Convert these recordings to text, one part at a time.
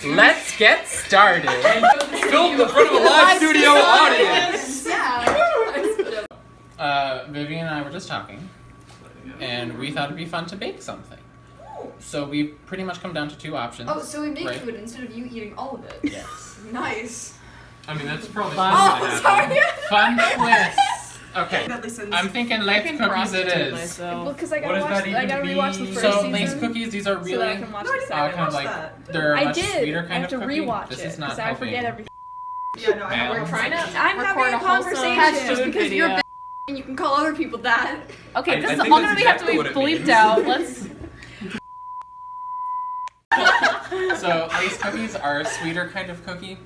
Let's get started. Filmed in front of a live studio audience. Vivian and I were just talking, and we thought it'd be fun to bake something. So we've pretty much come down to two options. Oh, so we make right? food instead of you eating all of it. Yes. Nice. I mean, that's probably Oh, sorry. Fun twist. Okay. I'm thinking lace cookies it is. Well, because I What does that even gotta rewatch the mean? first So season. lace cookies, these are so really that I can watch the second. kind of like they're a I much did. sweeter I kind have of to cookie. rewatch This it is not because I helping. forget everything. Yeah, no, Man. we're trying to. I'm having a conversation just because you're a and you can call other people that. Okay, this is think all that's gonna have to exactly be what it bleeped means. out. Let's. So lace cookies are a sweeter kind of cookie.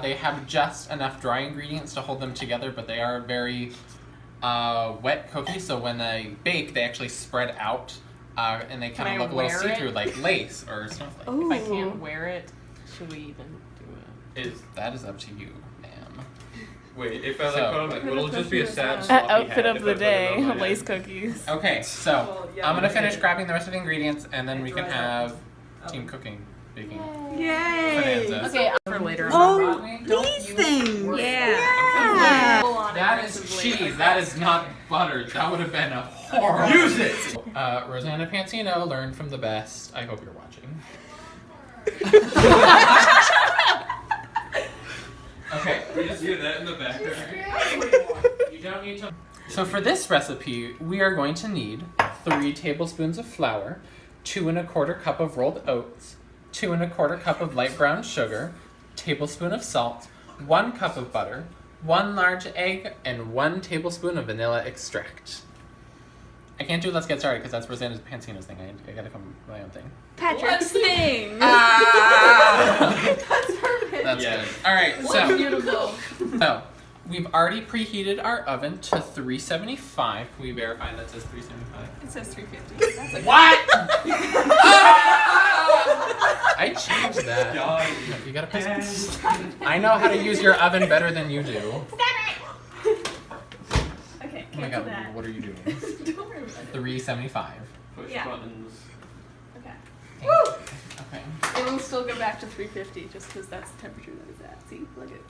They have just enough dry ingredients to hold them together, but they are a very wet cookie. So when they bake, they actually spread out, and they kind of look a little see-through, like lace or snowflake. If I can't wear it, should we even do it? That is up to you, ma'am. Wait, if I like So- put on like, it'll just be a sad sloppy Outfit hat of if I the put it on day: my lace head. cookies. Okay, so Well, yeah, I'm gonna we finish did. grabbing the rest of the ingredients, and then we can have team cooking, baking. Yay! Bonanza. Okay, for later. Oh, Don't these you- things. Yeah. That is cheese. That is not butter. That would have been a horrible. Use it! Rosanna Pansino learned from the best. I hope you're watching. Okay. We just hear that in the background. You don't need to. So for this recipe, we are going to need 3 tablespoons of flour, 2 1/4 cup of rolled oats, 2 1/4 cup of light brown sugar, tablespoon of salt, 1 cup of butter, 1 large egg, and 1 tablespoon of vanilla extract. I can't do let's get started because that's Rosanna Pansino's thing. I gotta come with my own thing. Patrick's thing. That's Yeah. good. All right, so Beautiful. we've already preheated our oven to 375. Can we verify that says 375? It says 350. That's okay. What? I changed that. God. You gotta press. I know how to use your oven better than you do. Okay, Oh my cancel god, that. what are you doing? Don't worry about it. 375. Push Yeah. buttons. Okay. Okay. It will still go back to 350 just because that's the temperature that it's at. See, look at.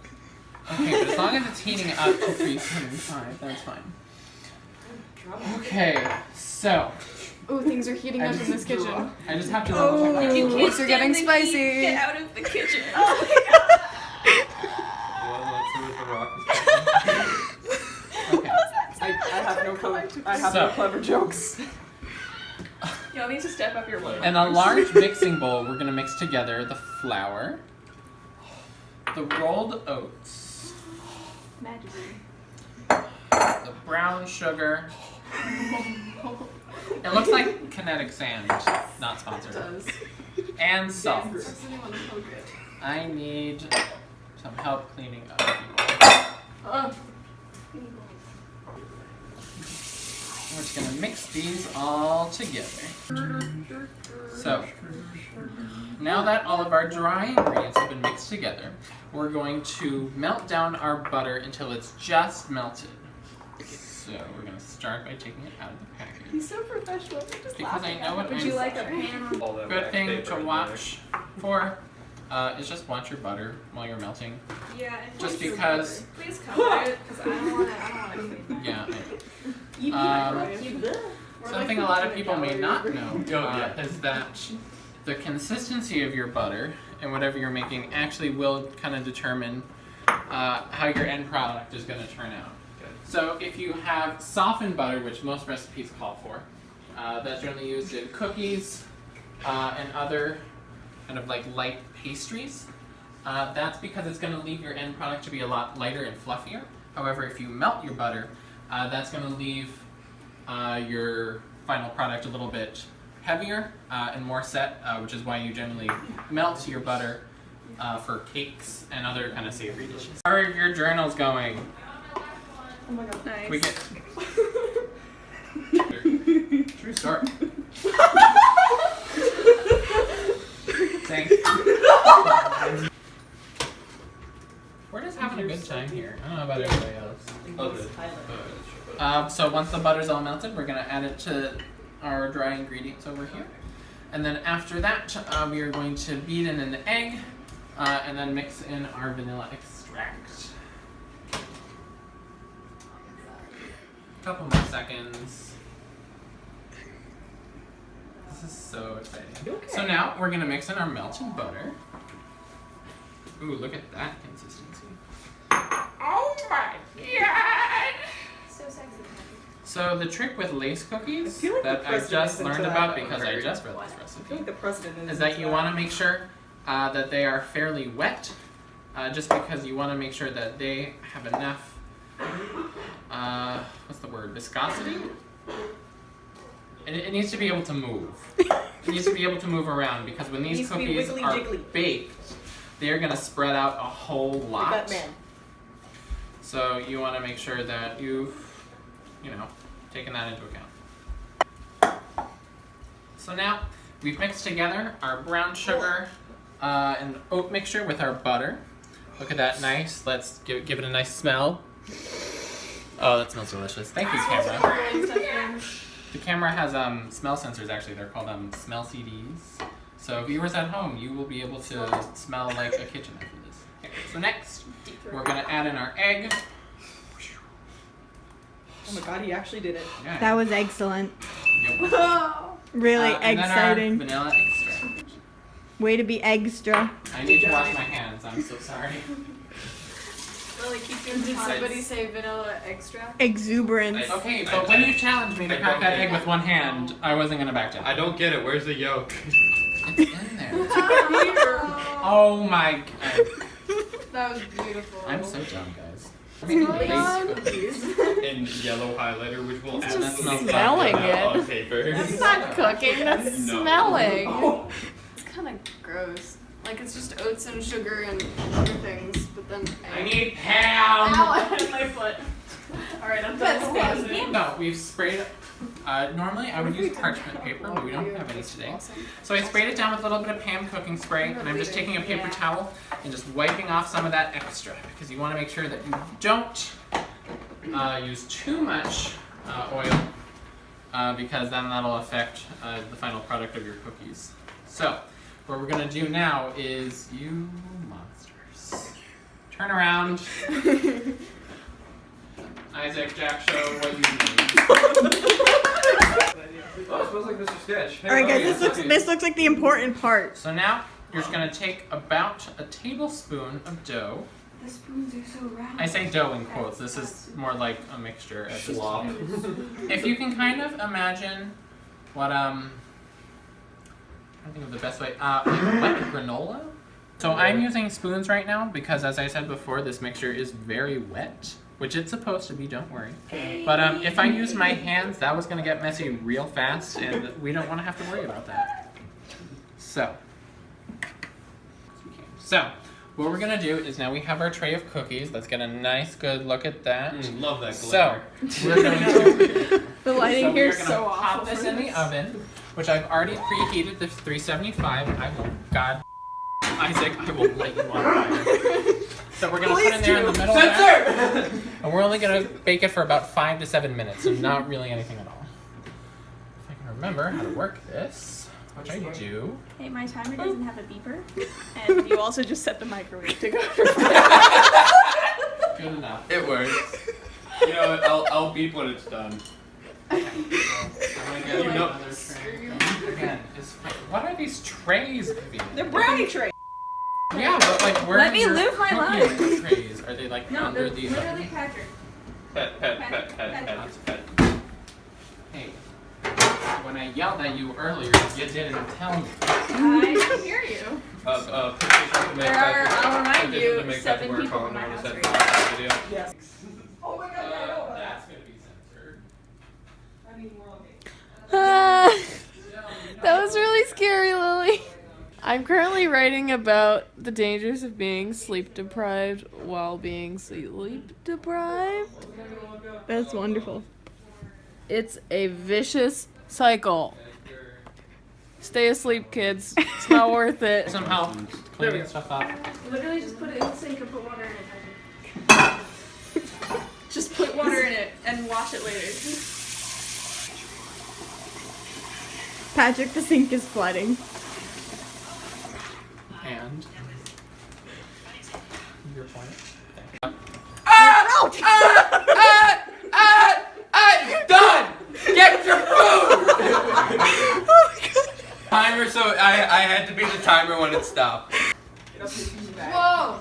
Okay, but as long as it's heating up to 375, that's fine. Okay, so Oh, things are heating I up just in this kitchen. I just have to double check my oven. Things are getting spicy. Get out of the kitchen. Well, let's see what the rock is Okay. I have no clever. I have So- no clever jokes. Y'all need to step up your work. In a large mixing bowl, we're going to mix together the flour, the rolled oats, Magically. the brown sugar. It looks like kinetic sand, not sponsored. And salt. I need some help cleaning up. We're just gonna mix these all together. So, now that all of our dry ingredients have been mixed together, we're going to melt down our butter until it's just melted. So, we're gonna start by taking it out of the package. He's so professional. Just Because I know what Would I'm you like a pan? all that Good wax thing paper to in watch for is just watch your butter while you're melting. Yeah. and Just your because, butter. Please cover it, because I don't want to. Clean yeah. it. Something a lot of people may not know yeah. is that the consistency of your butter and whatever you're making actually will kind of determine how your end product is going to turn out. Okay. So if you have softened butter, which most recipes call for, that's generally used in cookies and other kind of like light pastries. That's because it's going to leave your end product to be a lot lighter and fluffier. However, if you melt your butter, that's going to leave your final product a little bit heavier and more set, which is why you generally melt your butter for cakes and other kind of savory dishes. How are your journals going? Oh my god. Nice. We get true story. Thanks. We're just having a good time here. I don't know about everybody else. Okay. So once the butter's all melted, we're gonna add it to our dry ingredients over here. And then after that, we are going to beat in an egg and then mix in our vanilla extract. A couple more seconds. This is so exciting. Okay. So now we're gonna mix in our melted butter. Ooh, look at that consistency. Oh my god! So sexy. So the trick with lace cookies I feel like the that I president just isn't learned that about because I hungry. just read this I feel recipe like the president is that you want to make sure that they are fairly wet, just because you want to make sure that they have enough, what's the word, viscosity? It needs to be able to move. It needs to be able to move around because when these Needs to be cookies wiggly are jiggly. baked, they're going to spread out a whole lot. Batman. So you want to make sure that you've, taken that into account. So now we've mixed together our brown sugar and oat mixture with our butter. Look at that, nice. Let's give it a nice smell. Oh, that smells delicious. Thank you, camera. The camera has smell sensors. Actually, they're called smell CDs. So viewers at home, you will be able to smell like a kitchen after this. Okay, so next, we're gonna add in our egg. Oh my god, he actually did it. Yeah. That was excellent. Yep. Really And then our exciting. vanilla extract. Way to be extra. I need to wash my hands. I'm so sorry. Lily, keep doing Did somebody say vanilla extra? Exuberance. Okay, but when you challenged me to crack that egg with one hand, I wasn't gonna back down. I don't get it. Where's the yolk? It's in there. Oh my god. That was beautiful. I'm so dumb, guys. In yellow highlighter, which will It's just absolutely smelling not get out it. on paper. That's not cooking, that's No. smelling. It's kind of gross. Like it's just oats and sugar and other things, but then I need ham! Ow, I hit my foot. Alright, I'm done with it. No, we've sprayed. Normally I would use parchment paper, but we don't have any today. So I sprayed it down with a little bit of Pam cooking spray, and I'm just taking a paper towel and just wiping off some of that extra because you want to make sure that you don't use too much oil because then that'll affect the final product of your cookies. So what we're gonna do now is, you monsters, turn around. Isaac, Jack, show what you need. Oh, it smells like Mr. Sketch. Hey, All right, oh, guys. yeah. This looks like the important part. So now you're just gonna take about a tablespoon of dough. The spoons are so round. I say dough in quotes. This is more like a mixture at this Slop. point. If you can kind of imagine what I think of the best way. Like wet granola. So I'm using spoons right now because, as I said before, this mixture is very wet. Which it's supposed to be, don't worry. But if I use my hands, that was going to get messy real fast, and we don't want to have to worry about that. So, what we're going to do is now we have our tray of cookies. Let's get a nice, good look at that. Love that So, glitter. we're going to The lighting we're here is gonna so pop awful. this in the oven, which I've already preheated to 375. I will, God, Isaac, I will light you on fire. So we're gonna put it there in the middle there, and we're only gonna bake it for about 5 to 7 minutes, so not really anything at all. If I can remember how to work this, which I do. Hey, my timer doesn't have a beeper. And you also just set the microwave to go for Good enough. It works. You know what? I'll beep when it's done. I'm gonna get You know- another tray. Again, what are these trays, Vivian? The brownie tray. Yeah, but like where Let are me your live my cookie life. trays? Are they like No, under they're the literally Patrick. Pet. pet? Hey, when I yelled at you earlier, you didn't tell me. I can hear you. Petition to make There are, that- I'll remind petition you, to make 7 that people work in my on house that right now. video. Yes. Oh my god, I know that. That's gonna be censored. I mean, we're okay. That was really scary, Lily. I'm currently writing about the dangers of being sleep deprived while being sleep deprived. That's wonderful. It's a vicious cycle. Stay asleep, kids. It's not worth it. Some help cleaning stuff up. Literally just put it in the sink and put water in it, Patrick. Just put water in it and wash it later. Patrick, the sink is flooding. And your point. Done! Get your food! Timer, so I had to be the timer when it stopped. Whoa!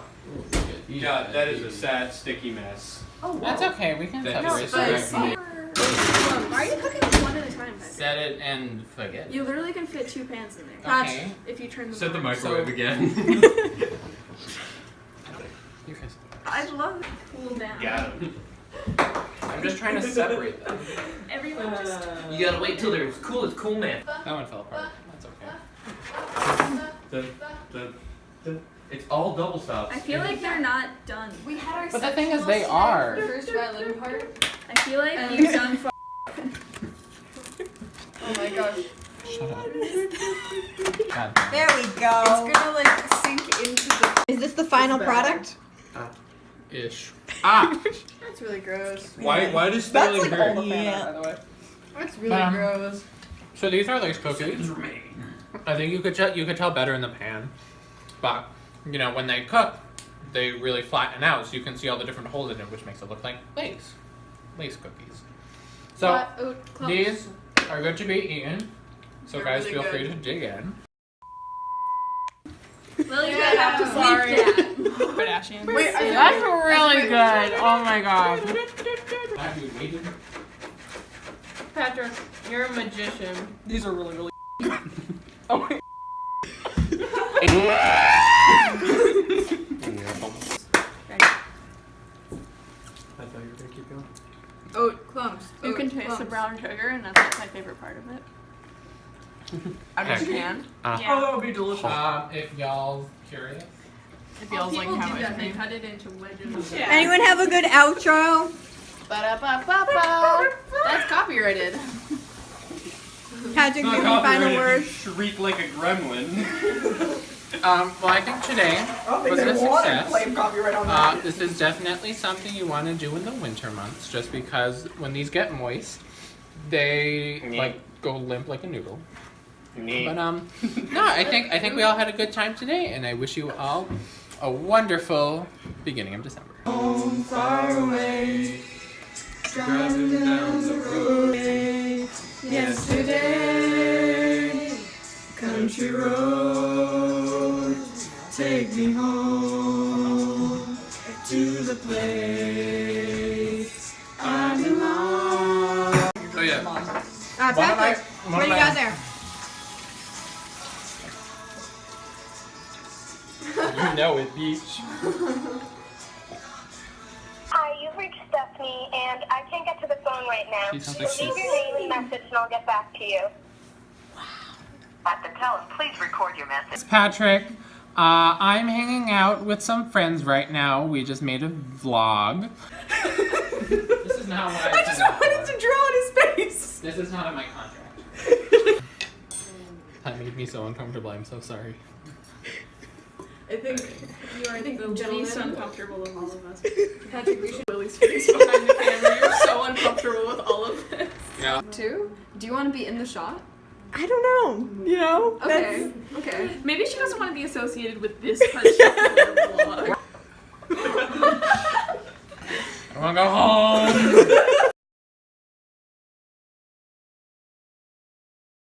Yeah, that is a sad, sticky mess. Oh, That's okay. We can That separate is the spicy. Why are you cooking one at a time, Patrick? Set it and forget. You literally can fit 2 pans in there. Okay. If you turn them Set the on. microwave again. You guys. I love it. Cool down. Got him. I'm just trying to separate them. Everyone just. You gotta wait till they're as cool as cool, man. That one fell apart. That's okay. It's all double stops. I feel like they're not done. We had our But the thing is, they are. The first violin part. I feel like you've done. Oh my gosh. Shut up. God damn. There we go. It's gonna like sink into the. Is this the final product? Ish. Ah! That's really gross. Why does That's Sterling like all hurt? the fan Yeah. art, by the way. That's really gross. So these are lace cookies. I think you could tell better in the pan, but you know when they cook, they really flatten out, so you can see all the different holes in it, which makes it look like lace cookies. So these are good to be eaten. So They're guys, really feel good. free to dig in. Well, you gotta have to Sorry. bleep that. Kardashian. Wait, that's really good. Oh my god. Have you eaten? Patrick, you're a magician. These are really Oh my I thought you were gonna keep going. oat clumps. You can taste the brown sugar, and that's like my favorite part of it. I understand. Yeah. Oh, that would be delicious. If y'all curious. It feels like how that. much They cut it into wedges. Yeah. Anyone have a good outro? Ba-da-ba-ba-ba. That's copyrighted. Patrick, give me final words. Shriek like a gremlin. Well, I think today was a success. Claim copyright on that. This is definitely something you want to do in the winter months, just because when these get moist, they like go limp like a noodle. But no, I think we all had a good time today, and I wish you all a wonderful beginning of December. Far away, driving down the road. Yesterday, country road, take me home to the place I belong. Oh yeah. Patrick, what do you got there? You know it, Beach. Hi, you've reached Stephanie, and I can't get to the phone right now. She sounds like Leave your name and message, and I'll get back to you. At the tone, please record your message. It's Patrick. I'm hanging out with some friends right now. We just made a vlog. This is not what I just wanted to draw on his face. This is not in my contract. That made me so uncomfortable. I'm so sorry. I think you are the least uncomfortable of all of us. Patrick, we should Lily's face behind the camera. You're so uncomfortable with all of this. Yeah. 2? Do you want to be in the shot? I don't know. You know? Okay. Okay. Maybe she doesn't want to be associated with this particular vlog. I want to go home.